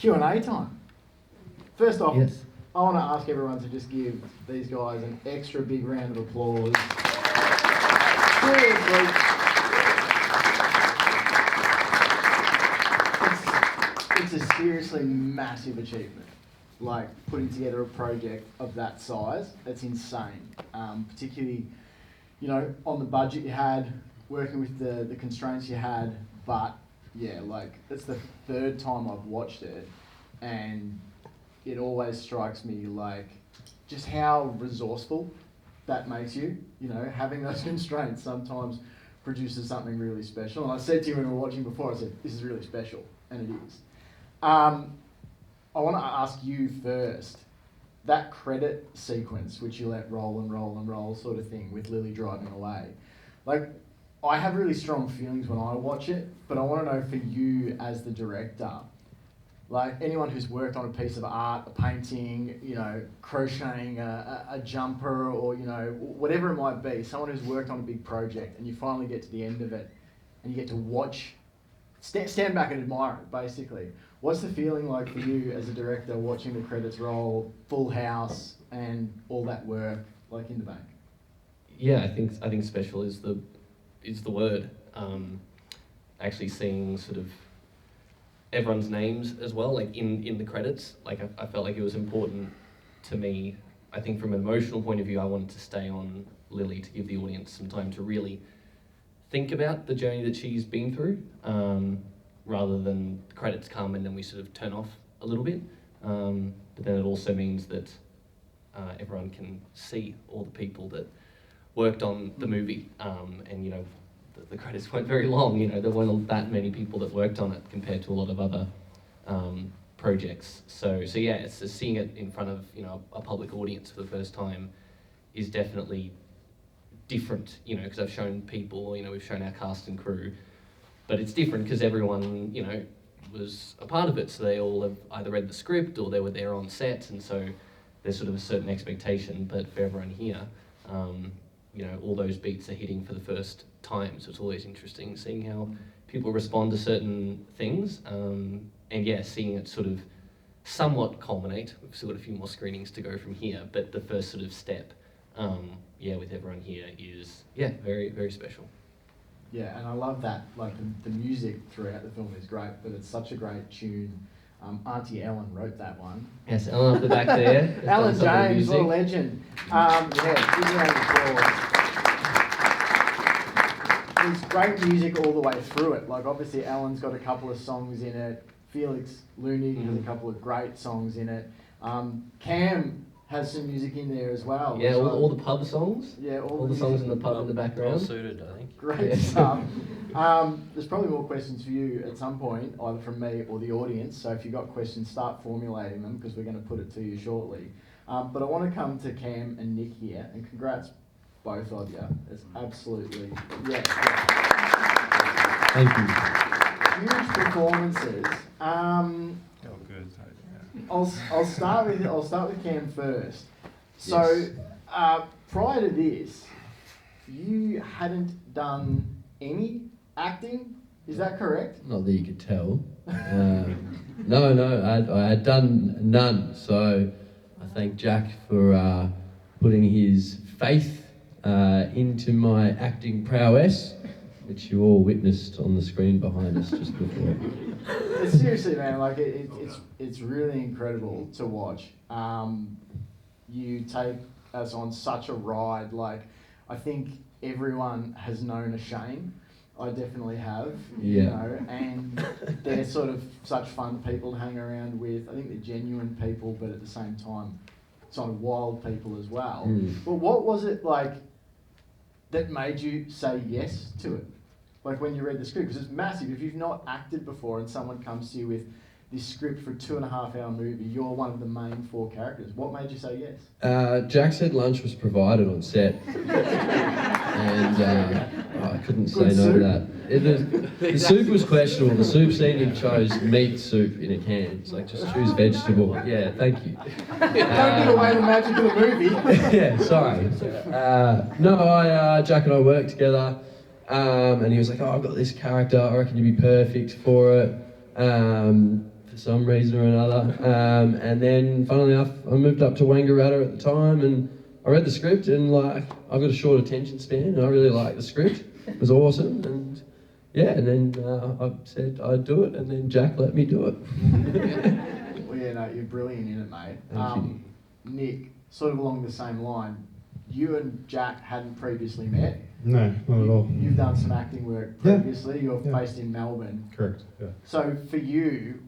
Q&A time. First off, Yes. I want to ask everyone to just give these guys an extra big round of applause. Seriously. It's a seriously massive achievement. Like, putting together a project of that size, that's insane. Particularly, you know, on the budget you had, working with the constraints you had, but yeah, like, it's the third time I've watched it, and it always strikes me like just how resourceful that makes you. You know, having those constraints sometimes produces something really special. And I said to you when we were watching before, I said, this is really special, and it is. I want to ask you first, that credit sequence, which you let roll and roll and roll sort of thing with Lily driving away, like, I have really strong feelings when I watch it, but I want to know for you as the director, like anyone who's worked on a piece of art, a painting, you know, crocheting a jumper, or, you know, whatever it might be, someone who's worked on a big project, and you finally get to the end of it and you get to watch, stand back and admire it, basically. What's the feeling like for you as a director watching the credits roll, full house, and all that work, like, in the bank? Yeah, I think special is the word. Actually seeing sort of everyone's names as well, like in the credits, like I felt like it was important to me. I think from an emotional point of view, I wanted to stay on Lily to give the audience some time to really think about the journey that she's been through, rather than the credits come and then we sort of turn off a little bit. But then it also means that everyone can see all the people that worked on the movie, and, you know, the credits weren't very long. You know, there weren't that many people that worked on it compared to a lot of other projects. So yeah, it's just seeing it in front of, you know, a public audience for the first time is definitely different. You know, because I've shown people, you know, we've shown our cast and crew, but it's different because everyone, you know, was a part of it. So they all have either read the script or they were there on set, and so there's sort of a certain expectation. But for everyone here, you know, all those beats are hitting for the first time, so it's always interesting seeing how people respond to certain things, and yeah, seeing it sort of somewhat culminate. We've still got a few more screenings to go from here, but the first sort of step, yeah, with everyone here is, yeah, very, very special. Yeah, and I love that, like, the music throughout the film is great, but it's such a great tune. Auntie Ellen wrote that one. Yes, Ellen up the back there. Alan James, what a legend. Yeah, big round of applause. There's great music all the way through it. Like, obviously, Alan's got a couple of songs in it. Felix Looney has a couple of great songs in it. Cam has some music in there as well. Yeah, all the pub songs. Yeah, all the songs in the pub in the background. Well suited, I think. Great stuff. There's probably more questions for you at some point, either from me or the audience. So if you've got questions, start formulating them, because we're going to put it to you shortly. But I want to come to Cam and Nick here, and congrats both of you. It's absolutely, yeah. Thank you. Huge performances. Oh, good. I'll start with Cam first. So, Yes. prior to this, you hadn't done any acting. Is that correct? Not that you could tell. No, I had done none. So I thank Jack for putting his faith into my acting prowess, which you all witnessed on the screen behind us just before. Seriously, man, like it's really incredible to watch. You take us on such a ride. Like, I think everyone has known a Shane. I definitely have, you know, and they're sort of such fun people to hang around with. I think they're genuine people, but at the same time, sort of wild people as well. But what was it like that made you say yes to it? Like, when you read the script, because it's massive. If you've not acted before and someone comes to you with this script for a 2.5-hour movie, you're one of the main 4 characters. What made you say yes? Jack said lunch was provided on set, and I couldn't say Good no soup. to that. The soup was questionable. The soup scene chose meat soup in a can. It's like, just choose vegetable. Yeah, thank you. Don't give away the magic of the movie. Yeah, sorry. Jack and I worked together, and he was like, "Oh, I've got this character. I reckon you'd be perfect for it." For some reason or another. And then, funnily enough, I moved up to Wangaratta at the time, and I read the script, and like I've got a short attention span, and I really liked the script. It was awesome, and yeah, and then I said I'd do it, and then Jack let me do it. Well, yeah, no, you're brilliant in it, mate. Thank you. Nick, sort of along the same line, you and Jack hadn't previously met. No, not at all. You've done some acting work Yeah. previously. You're Yeah. based in Melbourne. Correct, yeah. So for you,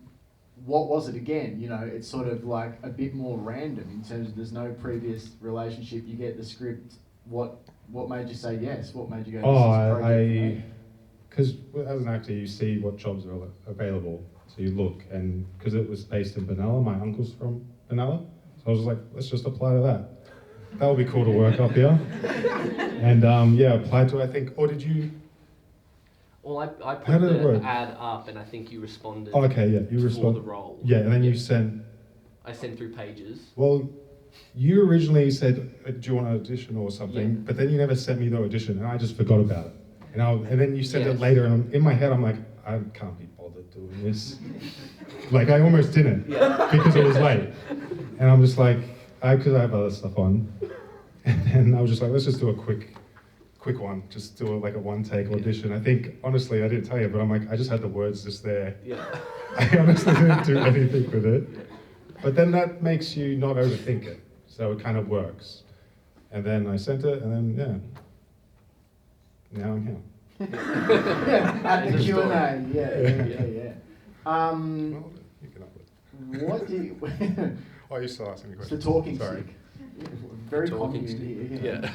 what was it again? You know, it's sort of like a bit more random in terms of there's no previous relationship. You get the script. What made you say yes? What made you go? This is a project Because as an actor, you see what jobs are available, so you look, and because it was based in Benalla, my uncle's from Benalla, so I was just like, let's just apply to that. That would be cool to work up here. And yeah, applied to it, I think, or did you? Well, I How put did it the work? ad up, and I think you responded. Oh, okay, yeah, you for respond. the role. Yeah, and then you sent. I sent through pages. Well, you originally said, do you want an audition or something? Yeah. But then you never sent me the audition, and I just forgot about it. And then you sent Yes. it later, and in my head, I'm like, I can't be bothered doing this. Like, I almost didn't, Yeah. because it was late. And I'm just like, because I have other stuff on. And then I was just like, let's just do a quick one. Just do like a one-take audition. I think, honestly, I didn't tell you, but I'm like, I just had the words just there. Yeah. I honestly didn't do anything with it. But then that makes you not overthink it. So it kind of works. And then I sent it, and then, now I'm here. Yeah, at the End of Q&A. story. Yeah. Well, you can up it. What do you? Oh, you still asking me It's the questions. talking Sorry. stick. Very Talking common stick, here. yeah.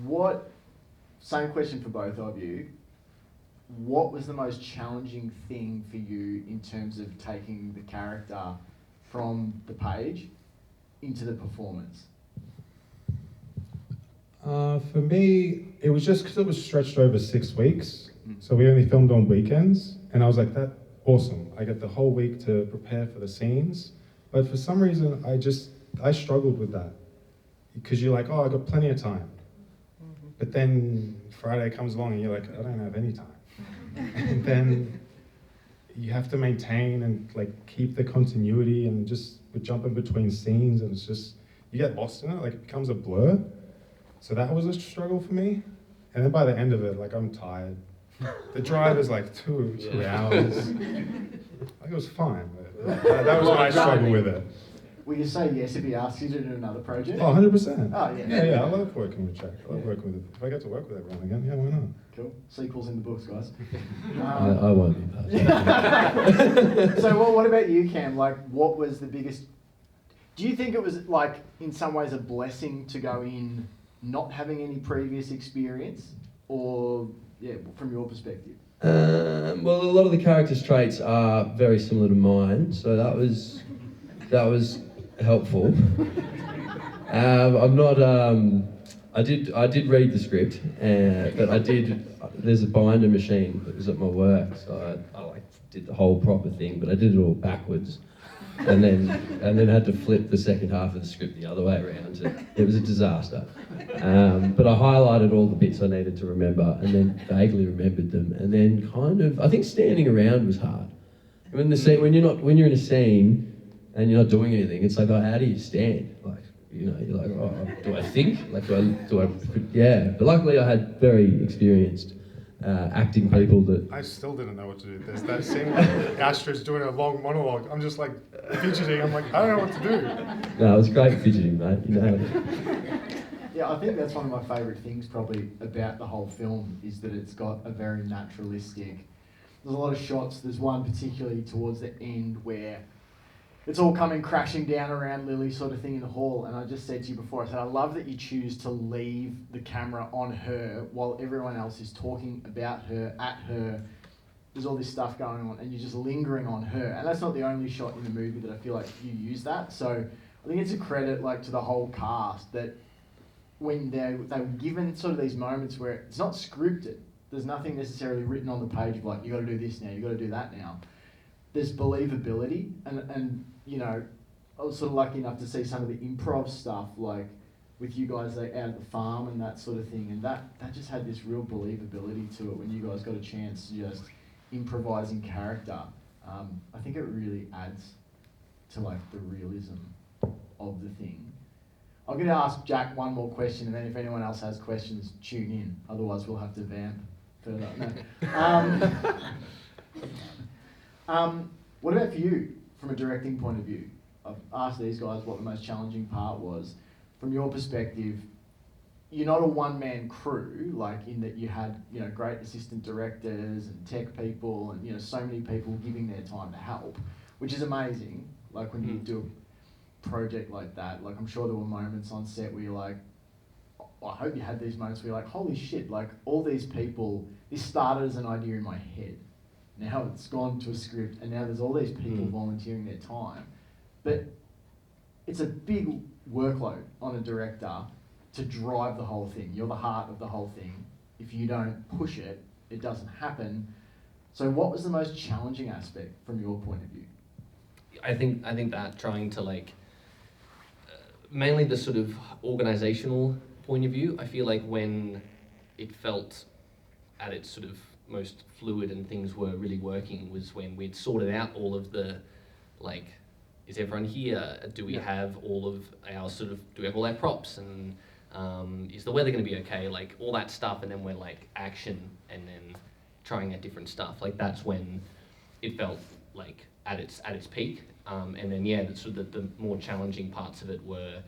What? Same question for both of you. What was the most challenging thing for you in terms of taking the character from the page into the performance? For me, it was just because it was stretched over 6 weeks. Mm. So we only filmed on weekends. And I was like, that's awesome. I get the whole week to prepare for the scenes. But for some reason, I struggled with that. Because you're like, oh, I got plenty of time. But then Friday comes along and you're like, I don't have any time. And then you have to maintain and like keep the continuity, and just we're jumping between scenes, and it's just, you get lost in it, like it becomes a blur. So that was a struggle for me. And then by the end of it, like I'm tired. The drive is like two hours. Like it was fine, but that was my struggle with it. Will you say yes if he asks you to do another project? Oh, 100%. Oh, yeah. Yeah, I love working with Jack. I love working with it. If I get to work with everyone again, yeah, why not? Cool. Sequels in the books, guys. I won't be part of it. So what about you, Cam? Like, what was the biggest... Do you think it was, like, in some ways a blessing to go in not having any previous experience? Or, yeah, from your perspective? Well, a lot of the characters' traits are very similar to mine, so that was helpful. I'm not. I did read the script, but there's a binder machine that was at my work, so I like did the whole proper thing, but I did it all backwards, and then had to flip the second half of the script the other way around. It was a disaster. But I highlighted all the bits I needed to remember, and then vaguely remembered them, and then kind of, I think standing around was hard. When you're in a scene and you're not doing anything, it's like, oh, how do you stand? Like, you know, you're like, oh, do I think? Like, yeah. But luckily I had very experienced acting people that... I still didn't know what to do. There's that scene where Astrid's doing a long monologue. I'm just like fidgeting. I'm like, I don't know what to do. No, it was great fidgeting, mate. You know. Yeah, I think that's one of my favourite things probably about the whole film, is that it's got a very naturalistic... There's a lot of shots. There's one particularly towards the end where it's all coming crashing down around Lily sort of thing in the hall, and I just said to you before, I said, I love that you choose to leave the camera on her while everyone else is talking about her, at her. There's all this stuff going on, and you're just lingering on her. And that's not the only shot in the movie that I feel like you use that. So I think it's a credit like to the whole cast that when they were given sort of these moments where it's not scripted, there's nothing necessarily written on the page of like, you got to do this now, you got to do that now. There's believability, and you know, I was sort of lucky enough to see some of the improv stuff, like with you guys like, out at the farm and that sort of thing, and that just had this real believability to it when you guys got a chance to just improvise in character. I think it really adds to like the realism of the thing. I'm going to ask Jack one more question, and then if anyone else has questions, tune in. Otherwise, we'll have to vamp further. No. What about for you, from a directing point of view? I've asked these guys what the most challenging part was. From your perspective, you're not a one-man crew, like in that you had, great assistant directors and tech people and, so many people giving their time to help, which is amazing. Like when you do a project like that, like I'm sure there were moments on set where you're like, I hope you had these moments where you're like, holy shit, like all these people, this started as an idea in my head. Now it's gone to a script and now there's all these people volunteering their time. But it's a big workload on a director to drive the whole thing. You're the heart of the whole thing. If you don't push it, it doesn't happen. So what was the most challenging aspect from your point of view? I think that trying to mainly the sort of organizational point of view, I feel like when it felt at its sort of most fluid and things were really working was when we'd sorted out all of the, is everyone here? Do we have all of our do we have all our props? And is the weather going to be okay? Like all that stuff, and then we're like action and then trying out different stuff. Like that's when it felt like at its peak. And then the more challenging parts of it were,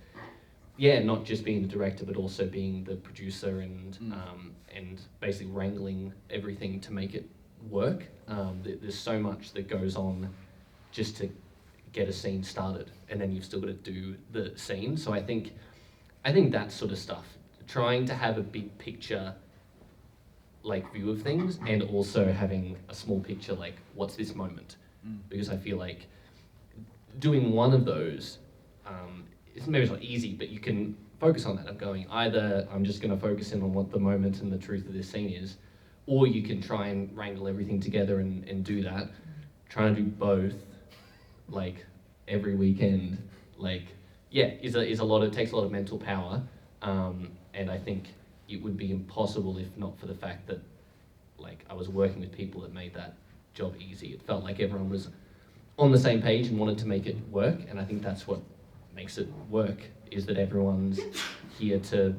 not just being the director, but also being the producer and basically wrangling everything to make it work. There's so much that goes on just to get a scene started, and then you've still got to do the scene. So I think that sort of stuff, trying to have a big picture view of things, and also having a small picture what's this moment, because I feel like doing one of those, maybe it's not easy, but you can focus on that. I'm going, either I'm just going to focus in on what the moment and the truth of this scene is, or you can try and wrangle everything together and do that. Trying to do both, every weekend, is a lot. It takes a lot of mental power, and I think it would be impossible if not for the fact that, I was working with people that made that job easy. It felt like everyone was on the same page and wanted to make it work, and I think that's what makes it work, is that everyone's here to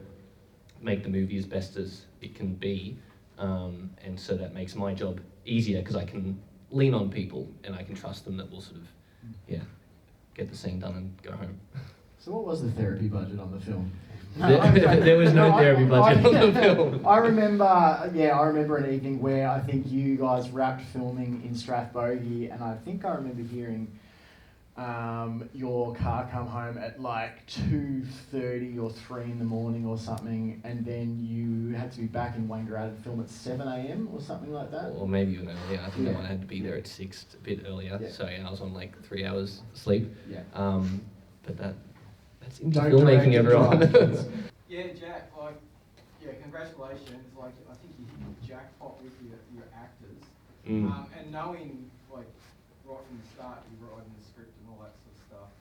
make the movie as best as it can be, and so that makes my job easier because I can lean on people and I can trust them that will sort of, get the scene done and go home. So what was the therapy budget on the film? There was no therapy budget on the film. I remember an evening where I think you guys wrapped filming in Strathbogie, and I think I remember hearing your car come home at 2:30 or 3 in the morning or something, and then you had to be back in Wangaratta to film at 7 a.m. or something like that? Or maybe even earlier. I think I had to be there at 6, a bit earlier. Yeah. So I was on 3 hours sleep. Yeah. But that's indie filmmaking, everyone. Jack, congratulations. I think you hit the jackpot with your actors. And knowing, right from the start, you're writing the script and all that sort of stuff.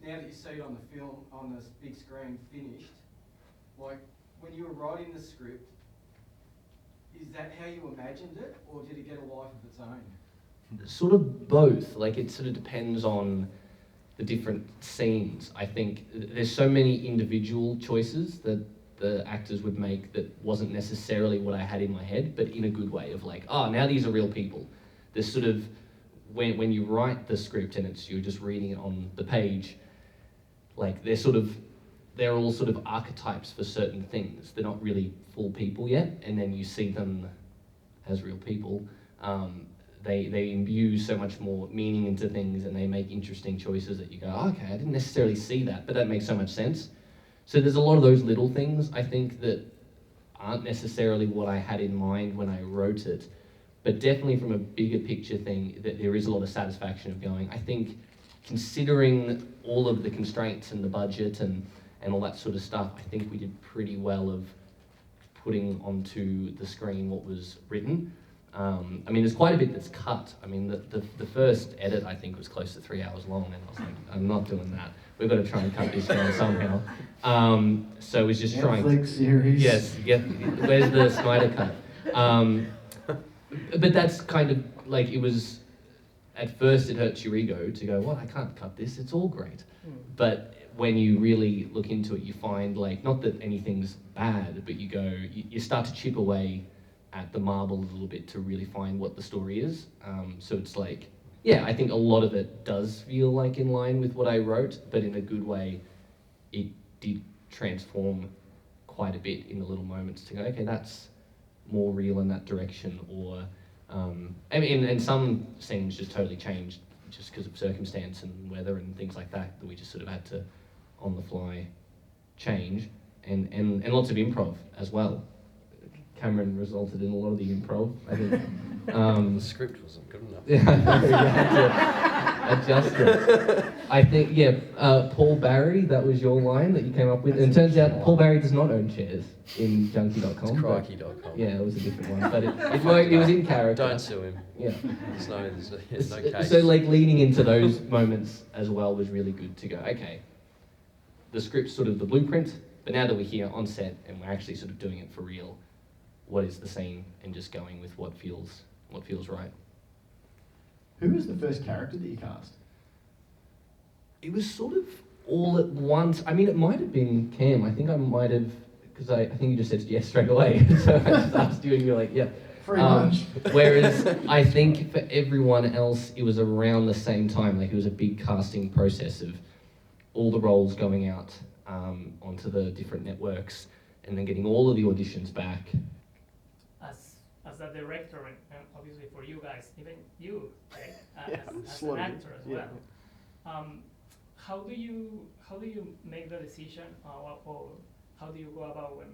Now that you see it on the film, on this big screen finished, when you were writing the script, is that how you imagined it, or did it get a life of its own? Sort of both. It sort of depends on the different scenes. I think there's so many individual choices that the actors would make that wasn't necessarily what I had in my head, but in a good way of now these are real people. There's sort of, when you write the script and you're just reading it on the page, they're all sort of archetypes for certain things. They're not really full people yet, and then you see them as real people. They imbue so much more meaning into things, and they make interesting choices that you go, okay, I didn't necessarily see that, but that makes so much sense. So there's a lot of those little things, I think, that aren't necessarily what I had in mind when I wrote it, but definitely from a bigger picture thing, that there is a lot of satisfaction of going, I think, considering all of the constraints and the budget and all that sort of stuff, I think we did pretty well of putting onto the screen what was written. There's quite a bit that's cut. The first edit, I think, was close to 3 hours long, and I was like, I'm not doing that. We've got to try and cut this down somehow. So it was just trying. Netflix series. Yes, where's the Snyder cut? But that's kind of like, it was, at first it hurts your ego to go, well, I can't cut this, it's all great. But when you really look into it, you find, like, not that anything's bad, but you go, you start to chip away at the marble a little bit to really find what the story is. So it's like, yeah, I think a lot of it does feel like in line with what I wrote, but in a good way, it did transform quite a bit in the little moments to go, okay, that's more real in that direction, or, and some scenes just totally changed just because of circumstance and weather and things like that we just sort of had to, on the fly, change, and lots of improv as well. Cameron resulted in a lot of the improv, I think. The script wasn't good enough. Yeah, you had to adjust it. I think, yeah, Paul Barry, that was your line that you came up with. And it turns out Paul Barry does not own shares in Junkie.com. It's Crikey.com. Yeah, it was a different one, but it worked, it was in character. Don't sue him. Yeah. There's no case. So like leaning into those moments as well was really good to go, okay, the script's sort of the blueprint, but now that we're here on set and we're actually sort of doing it for real, what is the scene, and just going with what feels right. Who was the first character that you cast? It was sort of all at once. I mean, it might have been Cam. I think I might have, because I think you just said yes straight away. So I just asked you and you're like, yeah. Free lunch. Whereas I think for everyone else, it was around the same time. Like, it was a big casting process of all the roles going out onto the different networks and then getting all of the auditions back. As a director, and obviously for you guys, even you, right, as Slowly. an actor as Yeah. well, how do you make the decision, or how do you go about when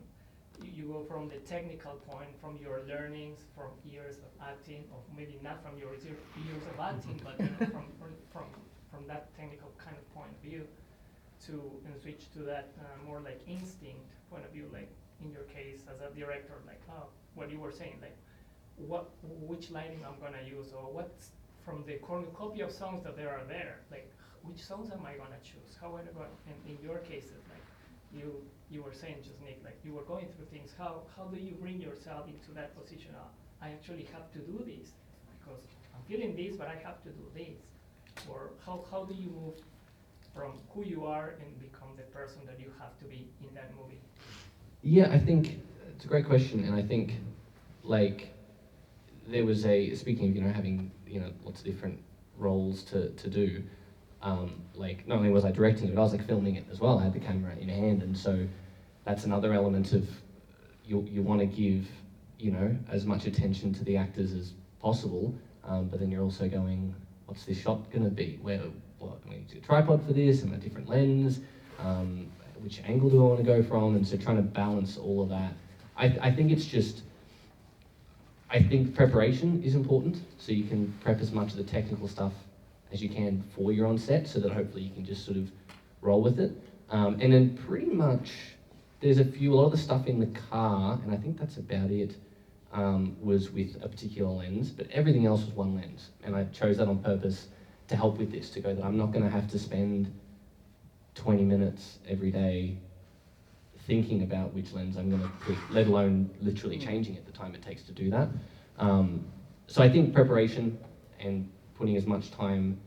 you go from the technical point, from your learnings, from years of acting, or maybe not from your years of acting, but you know, from that technical kind of point of view, and switch to that more like instinct point of view, like in your case as a director, like what you were saying, like which lighting I'm gonna use, or what's from the cornucopia of songs that there are there, like which songs am I gonna choose? How am I going? And in your cases, like you were saying just Nick, like you were going through things. How do you bring yourself into that position? I actually have to do this because I'm feeling this, but I have to do this. Or how do you move from who you are and become the person that you have to be in that movie? Yeah, I think it's a great question, and I think, like, there was speaking of, you know, having, you know, lots of different roles to do, like, not only was I directing it, but I was, like, filming it as well. I had the camera in hand, and so that's another element of, you want to give, you know, as much attention to the actors as possible, but then you're also going, what's this shot going to be? What, am I going to use a tripod for this? Am I a different lens? Which angle do I want to go from? And so trying to balance all of that. I think it's just, I think preparation is important, so you can prep as much of the technical stuff as you can before you're on set, so that hopefully you can just sort of roll with it. And then pretty much, there's a lot of the stuff in the car, and I think that's about it, was with a particular lens, but everything else was one lens. And I chose that on purpose to help with this, to go that I'm not going to have to spend 20 minutes every day thinking about which lens I'm going to pick, let alone literally changing it the time it takes to do that. So I think preparation and putting as much time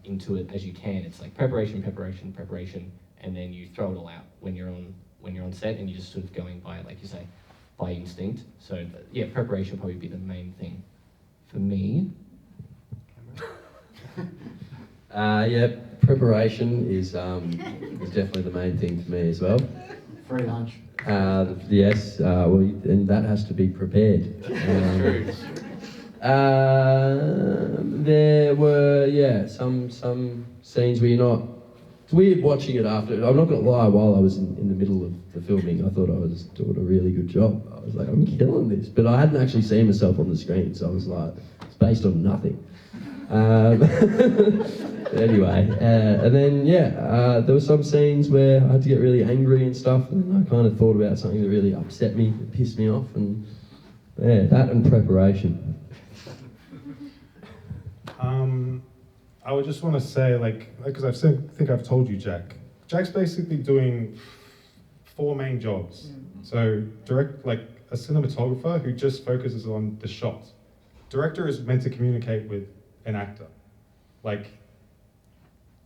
into it as you can. It's like preparation, and then you throw it all out when you're on set, and you're just sort of going by, like you say, by instinct. So yeah, preparation would probably be the main thing for me. Yeah, preparation is definitely the main thing for me as well. Free lunch. Yes, well, and that has to be prepared. True. There were, some scenes where you're not. It's weird watching it after. I'm not gonna lie. While I was in the middle of the filming, I thought I was doing a really good job. I was like, I'm killing this, but I hadn't actually seen myself on the screen, so I was like, it's based on nothing. Anyway, and then there were some scenes where I had to get really angry and stuff, and then I kind of thought about something that really upset me, that pissed me off, and that and preparation. I would just want to say, because I think I've told you, Jack's basically doing 4 main jobs. So like a cinematographer who just focuses on the shot. Director is meant to communicate with an actor. Like,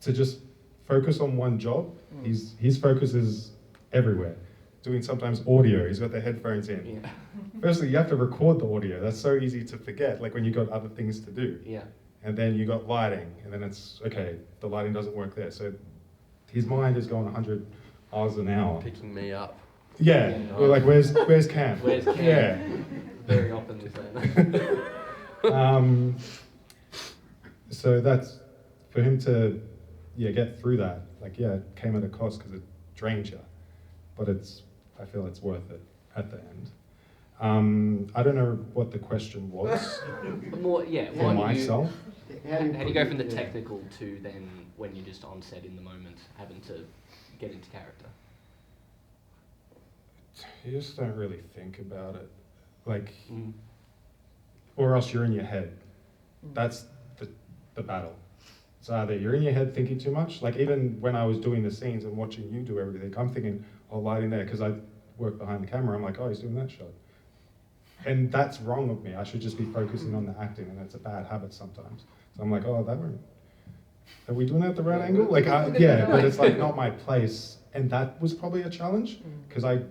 to just focus on one job, his focus is everywhere. Doing sometimes audio, he's got the headphones in. Yeah. Firstly, you have to record the audio. That's so easy to forget, like when you got other things to do. Yeah. And then you got lighting, and then it's, okay, the lighting doesn't work there. So his mind is going 100 miles an hour. Picking me up. Yeah, we're like, where's Cam? Where's Cam? Yeah. Very often we say that. So that's, for him to, get through that, like, it came at a cost because it drains you. But I feel it's worth it at the end. I don't know what the question was More, for what myself. How do you go from the technical to then when you're just on set in the moment, having to get into character? You just don't really think about it. Like, or else you're in your head. That's the battle. It's either you're in your head thinking too much, like even when I was doing the scenes and watching you do everything, I'm thinking, lighting there, because I work behind the camera, I'm like, he's doing that shot. And that's wrong of me. I should just be focusing on the acting, and that's a bad habit sometimes. So I'm like, that won't. Are we doing that at the right angle? Like, but it's like not my place. And that was probably a challenge, because I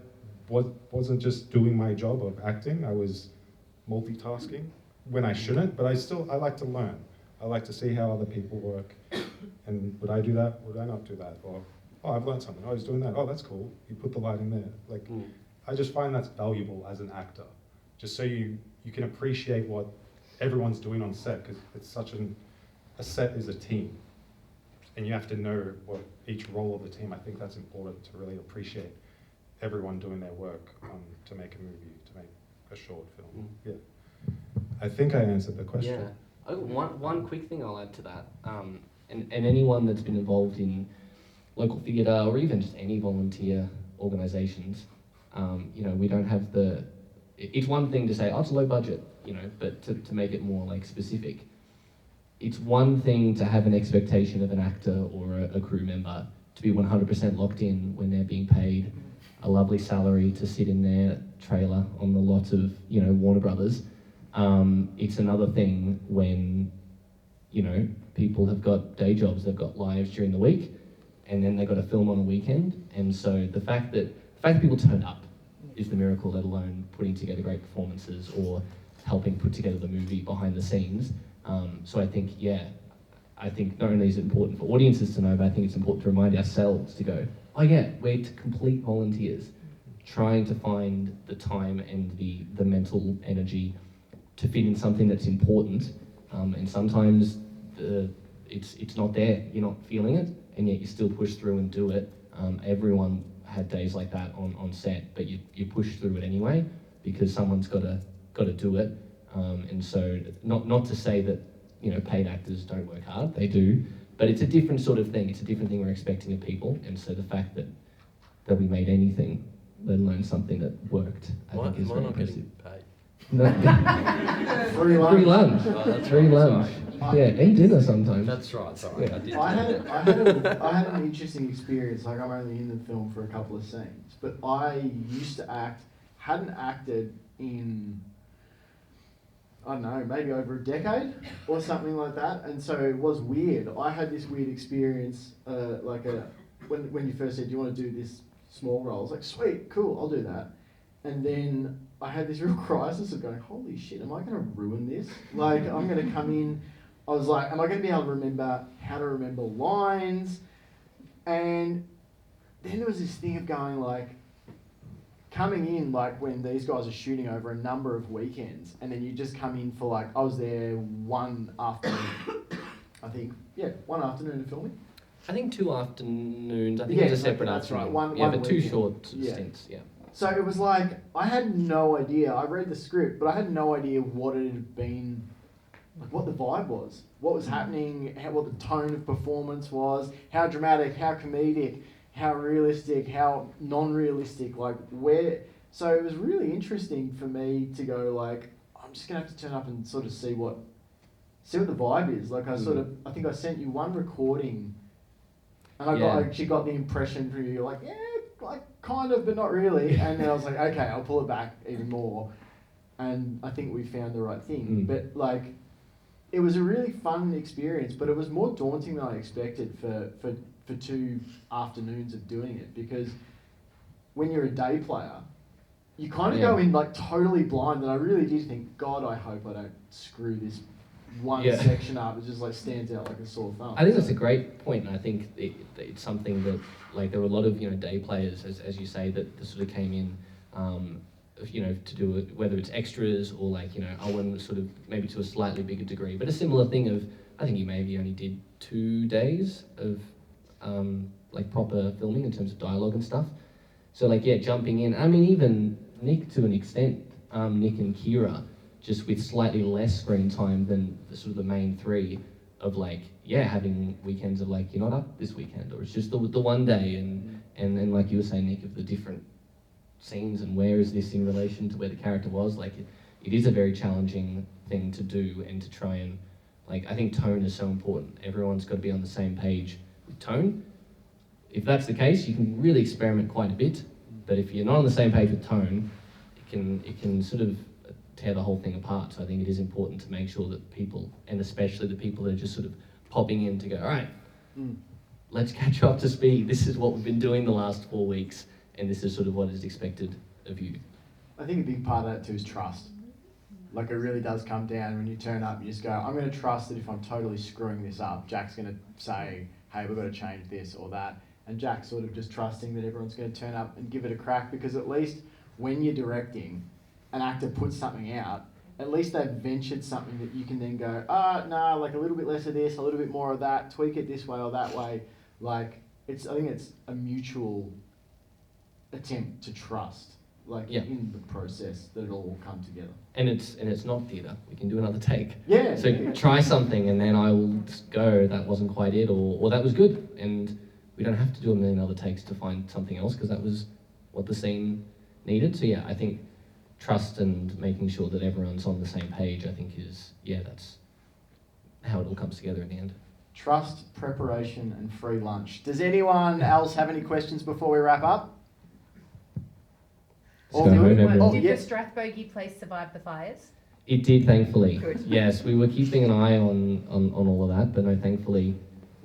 wasn't just doing my job of acting, I was multitasking when I shouldn't, but I like to learn. I like to see how other people work. And would I do that? Would I not do that? Or, I've learned something. He's doing that. That's cool. You put the light in there. Like, I just find that's valuable as an actor. Just so you can appreciate what everyone's doing on set, because it's such a set is a team. And you have to know what each role of the team. I think that's important to really appreciate everyone doing their work to make a movie, to make a short film. Yeah. I think I answered the question. Yeah. One quick thing I'll add to that, and anyone that's been involved in local theatre or even just any volunteer organisations, we don't have it's one thing to say, it's low budget, but to make it more like specific. It's one thing to have an expectation of an actor or a crew member to be 100% locked in when they're being paid a lovely salary to sit in their trailer on the lot of, Warner Brothers. It's another thing when, people have got day jobs, they've got lives during the week, and then they've got to film on a weekend. And so the fact that people turned up is the miracle, let alone putting together great performances or helping put together the movie behind the scenes. So I think not only is it important for audiences to know, but I think it's important to remind ourselves to go, we're complete volunteers, trying to find the time and the mental energy to fit in something that's important, and sometimes it's not there, you're not feeling it, and yet you still push through and do it. Everyone had days like that on set, but you push through it anyway, because someone's got to do it. And so not to say that paid actors don't work hard, they do, but it's a different sort of thing. It's a different thing we're expecting of people, and so the fact that we made anything, let alone something that worked, I think is very impressive. Paid? No. Free lunch. Free lunch. That's Free right, lunch. Yeah, and dinner sometimes. That's right. Sorry, Yeah. I did. I had an interesting experience. Like, I'm only in the film for a couple of scenes, but I used to act. Hadn't acted in, I don't know, maybe over a decade or something like that, and so it was weird. I had this weird experience, when you first said, "Do you want to do this small role?" I was like, "Sweet, cool, I'll do that." And then I had this real crisis of going, "Holy shit, am I going to ruin this? Like, I'm going to come in." I was like, "Am I going to be able to remember how to remember lines?" And then there was this thing of going like, coming in like when these guys are shooting over a number of weekends, and then you just come in for like, I was there one afternoon, one afternoon of filming. I think 2 afternoons. I think Yeah, it was a separate that's right. afternoon. One but 2 weekend. short Yeah. stints. Yeah. So it was like, I had no idea. I read the script, but I had no idea what it had been, like what the vibe was, what was happening, what the tone of performance was, how dramatic, how comedic, how realistic, how non-realistic, like where. So it was really interesting for me to go like, I'm just gonna have to turn up and sort of see what the vibe is. Like I I think I sent you one recording, and I actually got the impression from you, like, like kind of, but not really. And then I was like, okay, I'll pull it back even more. And I think we found the right thing. But like, it was a really fun experience, but it was more daunting than I expected for 2 afternoons of doing it, because when you're a day player, you kind of go in like totally blind, and I really did think, God, I hope I don't screw this one section up. It just like stands out like a sore thumb. I think that's a great point, and I think it's something that, like, there were a lot of, you know, day players, as you say, that sort of came in, you know, to do it, whether it's extras or, like, you know, Owen was sort of maybe to a slightly bigger degree, but a similar thing of, I think he maybe only did 2 days of like proper filming in terms of dialogue and stuff. So like, yeah, jumping in. I mean, even Nick to an extent, Nick and Kira, just with slightly less screen time than the sort of the main 3, of like, yeah, having weekends of like, you're not up this weekend, or it's just the one day, and like you were saying, Nick, of the different scenes and where is this in relation to where the character was. Like, it is a very challenging thing to do, and to try and, like, I think tone is so important. Everyone's got to be on the same page with tone. If that's the case, you can really experiment quite a bit, but if you're not on the same page with tone, it can sort of tear the whole thing apart. So I think it is important to make sure that people, and especially the people that are just sort of popping in to go, all right, let's catch up to speed. This is what we've been doing the last 4 weeks, and this is sort of what is expected of you. I think a big part of that too is trust. Like, it really does come down when you turn up, you just go, I'm going to trust that if I'm totally screwing this up, Jack's going to say, hey, we've got to change this or that. And Jack's sort of just trusting that everyone's going to turn up and give it a crack, because at least when you're directing, an actor puts something out, at least they've ventured something that you can then go, no, like a little bit less of this, a little bit more of that, tweak it this way or that way. Like, I think it's a mutual attempt to trust, like, in the process, that it'll all come together. And it's not theatre. We can do another take. Yeah. So try something, and then I will go, that wasn't quite it, or that was good. And we don't have to do a million other takes to find something else, because that was what the scene needed. So yeah, I think trust and making sure that everyone's on the same page, I think is, that's how it all comes together in the end. Trust, preparation, and free lunch. Does anyone else have any questions before we wrap up? Let's go home, everyone. Did the Strathbogie place survive the fires? It did, thankfully. Good. Yes, we were keeping an eye on all of that, but no, thankfully,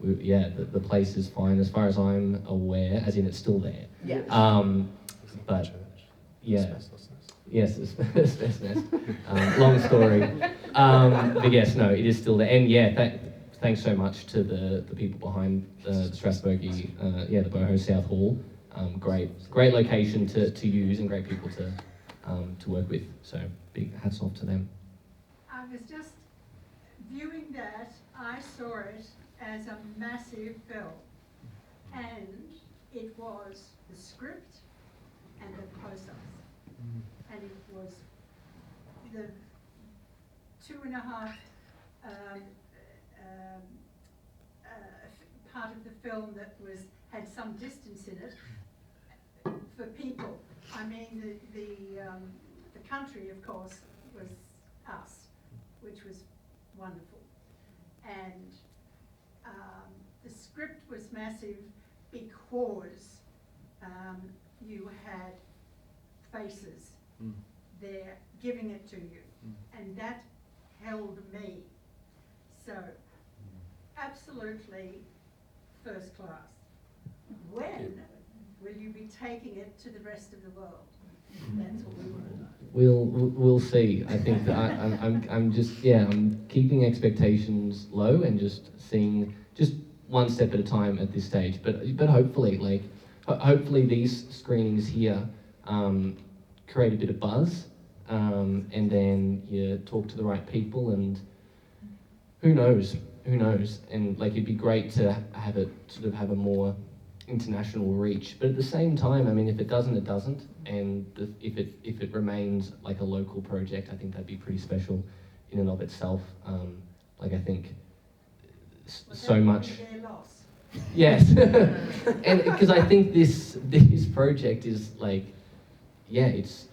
the place is fine as far as I'm aware, as in it's still there. Yeah. But yeah. Yes, asbestos. Long story. But yes, no, it is still there. And thanks so much to the people behind the Strathbogie, the Boho South Hall. Great location to use, and great people to work with. So big hats off to them. I was just viewing that. I saw it as a massive film, and it was the script and the close-ups, and it was the 2.5 part of the film that had some distance in it for people. I mean, the country, of course, was us, which was wonderful, and the script was massive because you had faces there giving it to you, and that held me. So, absolutely first class. When will you be taking it to the rest of the world? That's what we want to know. We'll see. I think that I'm keeping expectations low and just seeing just one step at a time at this stage. But hopefully, hopefully these screenings here create a bit of buzz, and then you talk to the right people, and who knows, and like, it'd be great to have it sort of have a more international reach, but at the same time, I mean, if it doesn't, it doesn't, and if it remains like a local project, I think that'd be pretty special in and of itself. I think so much. Yes, and because I think this project is like, it's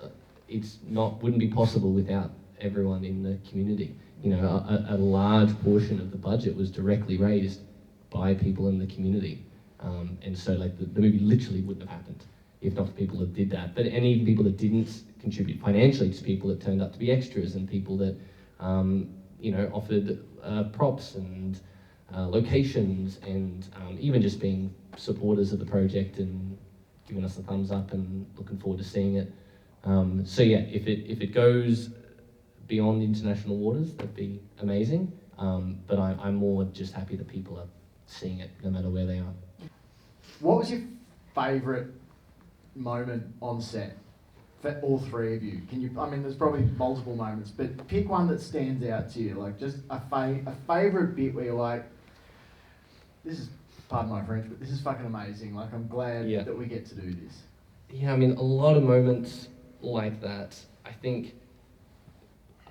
wouldn't be possible without everyone in the community. You know, a large portion of the budget was directly raised by people in the community. And so, like, the movie literally wouldn't have happened if not for people that did that. But and even people that didn't contribute financially, to people that turned up to be extras and people that offered props and locations and even just being supporters of the project and giving us the thumbs up and looking forward to seeing it. So yeah, if it goes beyond international waters, that'd be amazing. But I'm more just happy that people are seeing it no matter where they are. What was your favourite moment on set for all three of you? There's probably multiple moments, but pick one that stands out to you, like just a favourite bit where you're like, this is, pardon my French, but this is fucking amazing. Like, I'm glad that we get to do this. Yeah, a lot of moments like that. A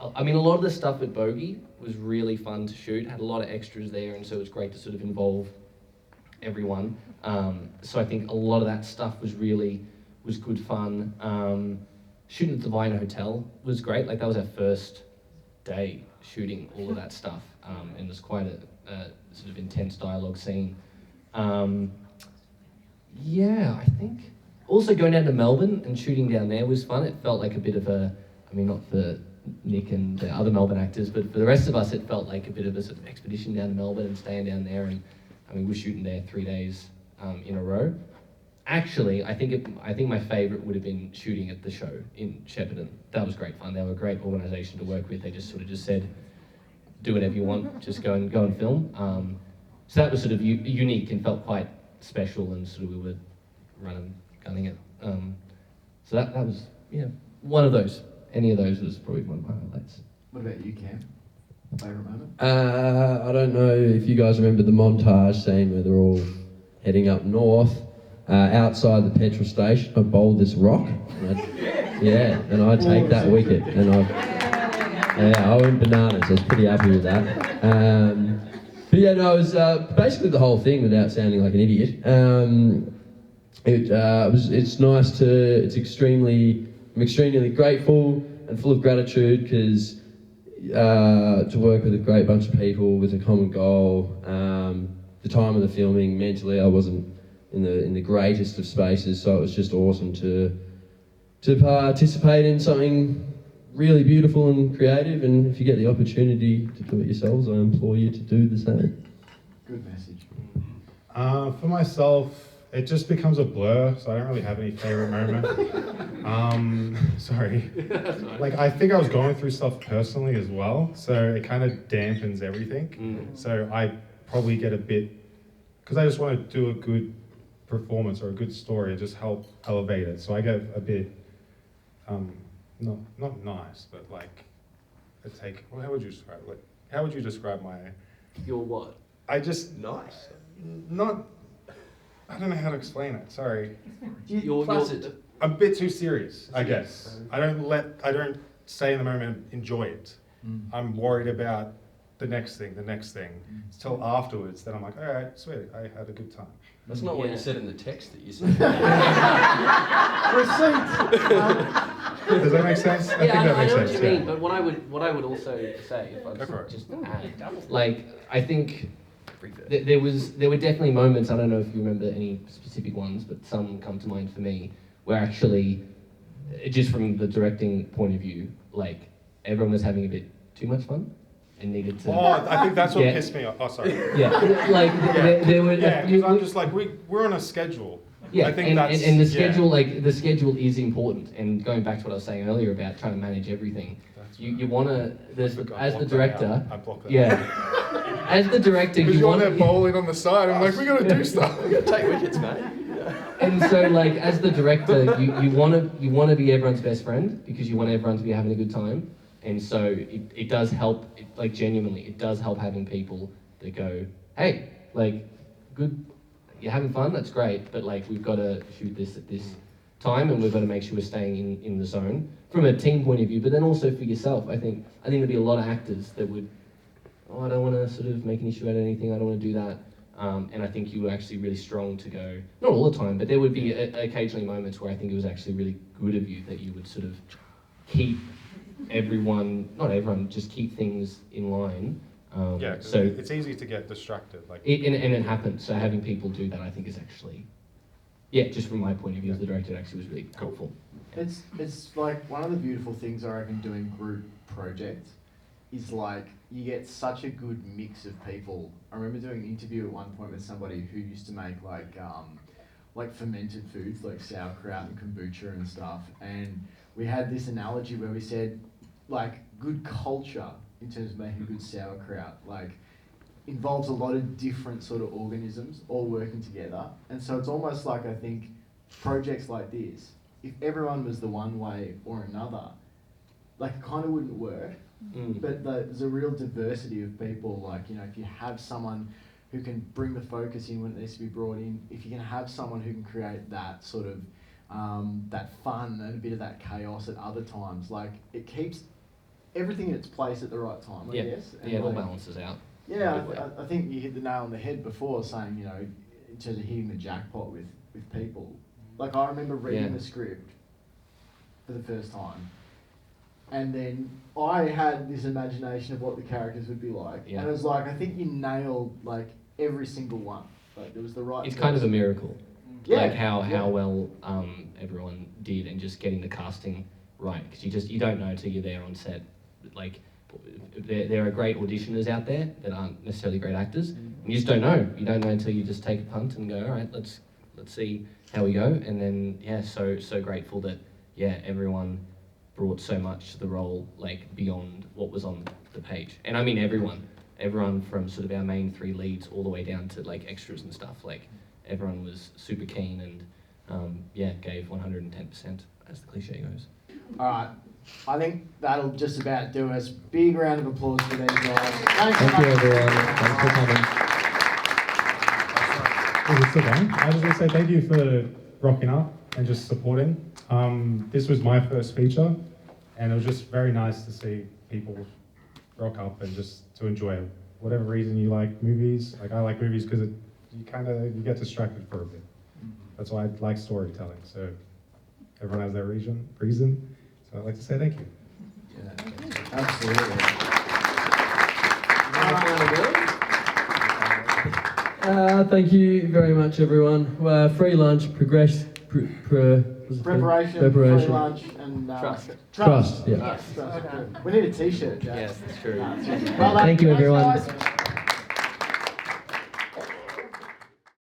lot of the stuff at Bogey was really fun to shoot, had a lot of extras there, and so it was great to sort of involve everyone. So I think a lot of that stuff was good fun. Shooting at the Vine Hotel was great. Like, that was our first day shooting all of that stuff, and it was quite a sort of intense dialogue scene. I think also going down to Melbourne and shooting down there was fun. It felt like a bit of not for Nick and the other Melbourne actors, but for the rest of us, it felt like a bit of a sort of expedition down to Melbourne and staying down there. And we're shooting there 3 days in a row. Actually, I think my favourite would have been shooting at the show in Shepparton. That was great fun. They were a great organisation to work with. They just said, do whatever you want, just go and film. So that was sort of unique and felt quite special, and sort of we were gunning it. So that was one of those. Any of those was probably one of my highlights. What about you, Cam? Favourite moment? I don't know if you guys remember the montage scene where they're all heading up north. Outside the petrol station, I bowled this rock. And I take that wicket, and I went bananas. I was pretty happy with that. It was basically the whole thing without sounding like an idiot. I'm extremely grateful and full of gratitude because to work with a great bunch of people with a common goal. The time of the filming, mentally, I wasn't in the greatest of spaces, so it was just awesome to participate in something really beautiful and creative. And if you get the opportunity to do it yourselves, I implore you to do the same. Good message. For myself, it just becomes a blur, so I don't really have any favourite moment. Sorry. Like, I think I was going through stuff personally as well, so it kind of dampens everything. So I probably get a bit, because I just want to do a good performance or a good story and just help elevate it. So I get a bit, not nice, but like, how would you describe it? Like, how would you describe my... Your what? Nice. I don't know how to explain it, sorry. Flaccid. I'm a bit too serious, I guess. I don't say in the moment, enjoy it. I'm worried about the next thing. It's till afterwards that I'm like, all right, sweet, I had a good time. That's not what you said in the text that you said. Does that make sense? I think that makes know sense. What you mean, but what I would also say, if I just add, like, I think there were definitely moments, I don't know if you remember any specific ones, but some come to mind for me, where actually, just from the directing point of view, like, everyone was having a bit too much fun and needed to... I think that's what pissed me off. Oh, sorry. There were... because I'm just like, we're on a schedule. Yeah, I think and the schedule, the schedule is important. And going back to what I was saying earlier about trying to manage everything, you want to, as the director, as the director, you want to bowling on the side. I'm like, we got to do stuff. We got to take wickets, mate. And so, like, as the director, you want to be everyone's best friend because you want everyone to be having a good time. And so it does help, like, genuinely, it does help having people that go, hey, like, good. You're having fun, that's great, but like we've got to shoot this at this time and we've got to make sure we're staying in the zone from a team point of view, but then also for yourself. I think there'd be a lot of actors that would, I don't want to sort of make an issue out of anything, I don't want to do that. And I think you were actually really strong to go, not all the time, but there would be occasionally moments where I think it was actually really good of you that you would sort of keep not everyone, just keep things in line. So it's easy to get distracted. And it happens. So having people do that, I think, is actually yeah, just from my point of view as the director, it actually was really helpful. It's like one of the beautiful things I reckon doing group projects is like you get such a good mix of people. I remember doing an interview at one point with somebody who used to make like fermented foods like sauerkraut and kombucha and stuff, and we had this analogy where we said like good culture in terms of making good sauerkraut like involves a lot of different sort of organisms all working together, and so it's almost like I think projects like this, if everyone was the one way or another, like it kind of wouldn't work. But there's a real diversity of people, like, you know, if you have someone who can bring the focus in when it needs to be brought in, if you can have someone who can create that sort of, that fun and a bit of that chaos at other times, like, it keeps everything in its place at the right time, I guess. And it all like, balances out. Yeah, I think you hit the nail on the head before saying, you know, in terms of hitting the jackpot with people. Like, I remember reading the script for the first time, and then I had this imagination of what the characters would be like. And it was like, I think you nailed like every single one. Like there was the right. It's kind of a miracle. Yeah. Like how well everyone did, and just getting the casting right, because you don't know until you're there on set. Like there are great auditioners out there that aren't necessarily great actors, and you just don't know. You don't know until you just take a punt and go, all right, let's see how we go. And then so grateful that everyone brought so much to the role, like beyond what was on the page. And I mean everyone from sort of our main three leads all the way down to like extras and stuff. Like everyone was super keen and gave 110%, as the cliche goes. All right, I think that'll just about do us. Big round of applause for these guys. Thank you, everyone. Thanks for coming. Is it still going? I was going to say thank you for rocking up and just supporting. This was my first feature, and it was just very nice to see people rock up and just to enjoy it. Whatever reason you like movies, like I like movies because you get distracted for a bit. That's why I like storytelling. So everyone has their reason. So I'd like to say thank you. Yeah, absolutely. Thank you very much, everyone. Free lunch, preparation, free lunch, and trust. Yeah. Trust. We need a T-shirt, Jack. Yes, that's true. Well done. Thank you, Thanks, everyone. guys.